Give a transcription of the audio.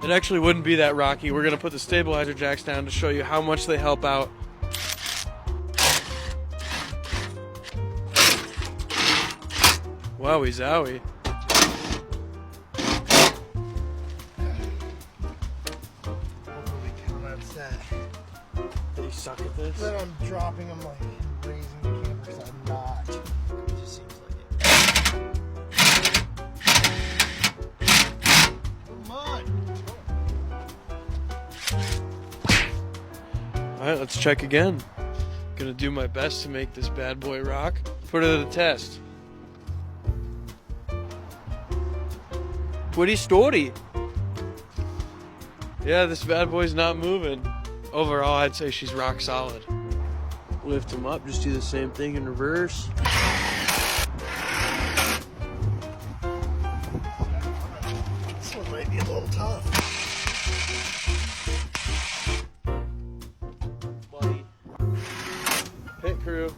It actually wouldn't be that rocky. We're gonna put the stabilizer jacks down to show you how much they help out. Wowie zowie. Overly count set. Did he suck at this? Then I'm dropping them like raising the camera because I'm not. It just seems like it. Come on. Alright, let's check again. Gonna do my best to make this bad boy rock. Put it to the test. Pretty story. Yeah, this bad boy's not moving. Overall, I'd say she's rock solid. Lift him up, just do the same thing in reverse. This one might be a little tough. Buddy. Pit crew.